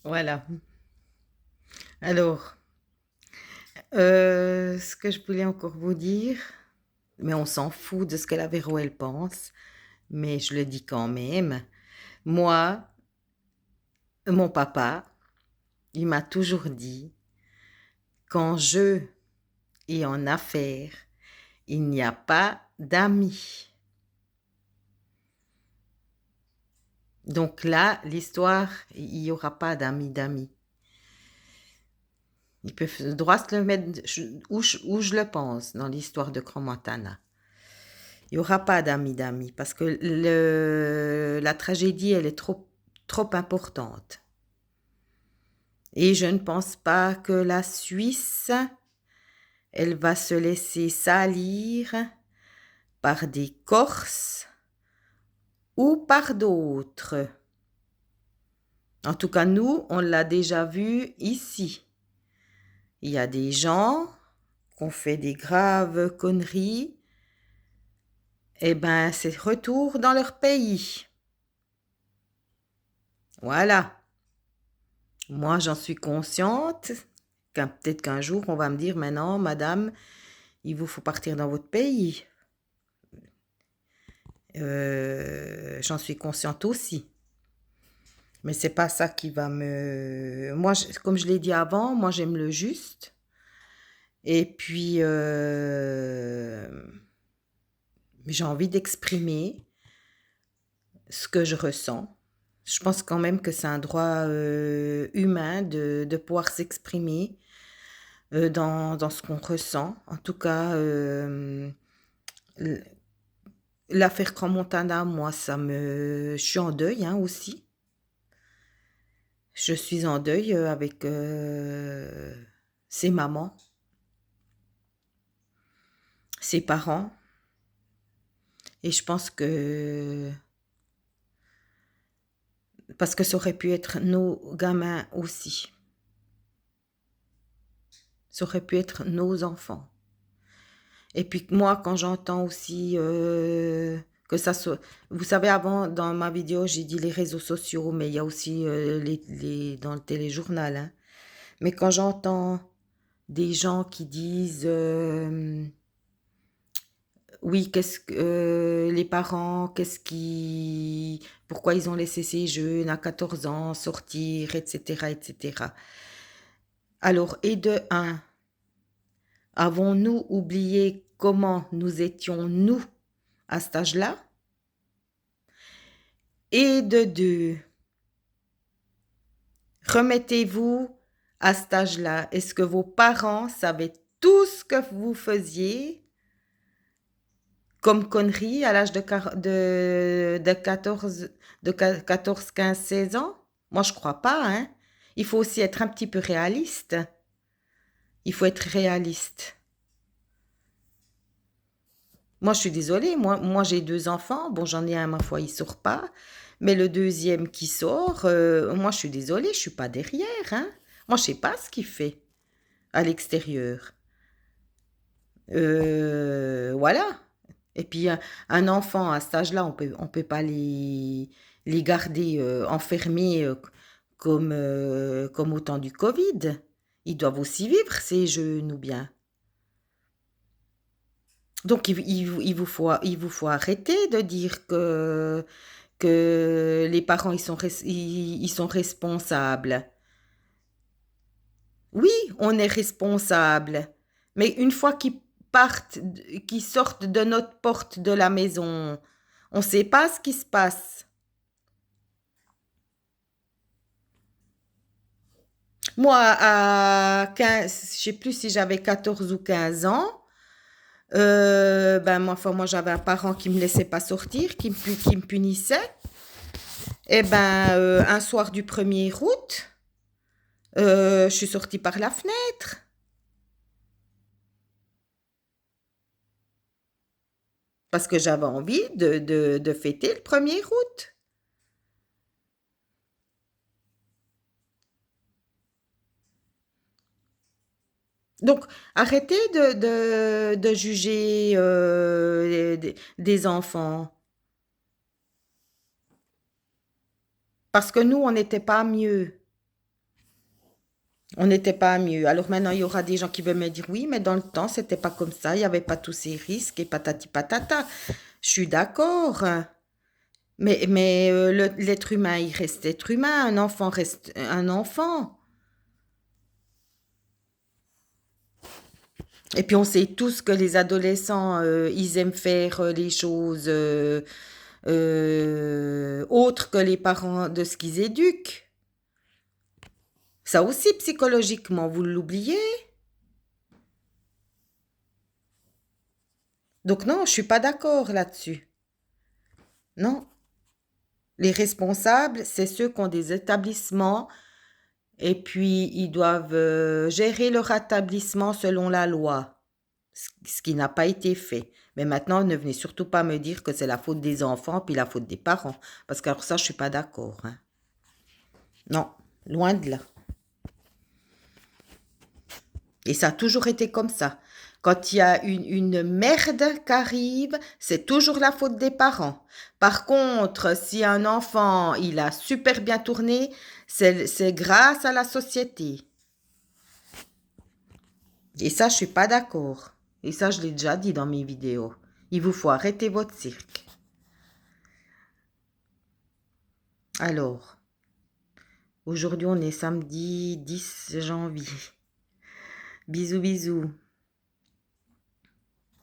Voilà. Alors, ce que je voulais encore vous dire, mais on s'en fout de ce que la Véro elle pense, mais je le dis quand même. Moi, mon papa, il m'a toujours dit, qu'en jeu et en affaires, il n'y a pas d'amis. Donc là, l'histoire, il n'y aura pas d'amis. Ils peuvent droit se le mettre où je le pense dans l'histoire de Cromantana. Il n'y aura pas d'amis, parce que la tragédie, elle est trop importante. Et je ne pense pas que la Suisse, elle va se laisser salir par des Corses ou par d'autres. En tout cas, nous, on l'a déjà vu ici. Il y a des gens qui ont fait des graves conneries, et ben c'est retour dans leur pays. Voilà. Moi, j'en suis consciente. Peut-être qu'un jour, on va me dire, maintenant, madame, il vous faut partir dans votre pays. J'en suis consciente aussi. Mais c'est pas ça qui va me... Moi, comme je l'ai dit avant, moi, j'aime le juste. Et puis, j'ai envie d'exprimer ce que je ressens. Je pense quand même que c'est un droit humain de pouvoir s'exprimer dans ce qu'on ressent. En tout cas, l'affaire Crans-Montana, moi, je suis en deuil hein, aussi. Je suis en deuil avec ses mamans, ses parents. Et je pense que... Parce que ça aurait pu être nos gamins aussi. Ça aurait pu être nos enfants. Et puis moi, quand j'entends aussi que ça soit... Vous savez, avant, dans ma vidéo, j'ai dit les réseaux sociaux, mais il y a aussi dans le téléjournal. Hein. Mais quand j'entends des gens qui disent oui, qu'est-ce que les parents, pourquoi ils ont laissé ces jeunes à 14 ans sortir, etc., etc. Alors, et de un, avons-nous oublié comment nous étions, nous, à cet âge-là? Et de deux, remettez-vous à cet âge-là. Est-ce que vos parents savaient tout ce que vous faisiez comme conneries à l'âge de 14, 15, 16 ans? Moi, je crois pas, hein. Il faut aussi être un petit peu réaliste. Il faut être réaliste. Moi, je suis désolée. Moi j'ai deux enfants. Bon, j'en ai un, ma foi, il sort pas. Mais le deuxième qui sort, moi, je suis désolée, je suis pas derrière, hein. Moi, je sais pas ce qu'il fait à l'extérieur. Voilà. Et puis, un enfant à cet âge-là, on peut pas les garder enfermés comme au temps du Covid. Ils doivent aussi vivre, ces jeunes, ou bien. Donc, il vous faut arrêter de dire que les parents, ils sont responsables. Oui, on est responsable. Mais une fois qu'ils sortent de notre porte de la maison, on ne sait pas ce qui se passe. Moi, à 15, je ne sais plus si j'avais 14 ou 15 ans, moi j'avais un parent qui me laissait pas sortir, qui me punissait. Et ben, un soir du 1er août, je suis sortie par la fenêtre. Parce que j'avais envie de fêter le 1er août. Donc, arrêtez de juger des enfants. Parce que nous, on n'était pas mieux. On n'était pas mieux. Alors maintenant, il y aura des gens qui veulent me dire oui, mais dans le temps, c'était pas comme ça. Il n'y avait pas tous ces risques et patati patata. Je suis d'accord, hein. Mais l'être humain, il reste être humain. Un enfant reste un enfant. Et puis on sait tous que les adolescents, ils aiment faire les choses autres que les parents de ce qu'ils éduquent. Ça aussi, psychologiquement, vous l'oubliez. Donc non, je suis pas d'accord là-dessus. Non. Les responsables, c'est ceux qui ont des établissements et puis ils doivent gérer leur établissement selon la loi, ce qui n'a pas été fait. Mais maintenant, ne venez surtout pas me dire que c'est la faute des enfants puis la faute des parents, parce que alors ça, je suis pas d'accord, hein. Non, loin de là. Et ça a toujours été comme ça. Quand il y a une merde qui arrive, c'est toujours la faute des parents. Par contre, si un enfant, il a super bien tourné, c'est grâce à la société. Et ça, je suis pas d'accord. Et ça, je l'ai déjà dit dans mes vidéos. Il vous faut arrêter votre cirque. Alors, aujourd'hui, on est samedi 10 janvier. Bisous, bisous.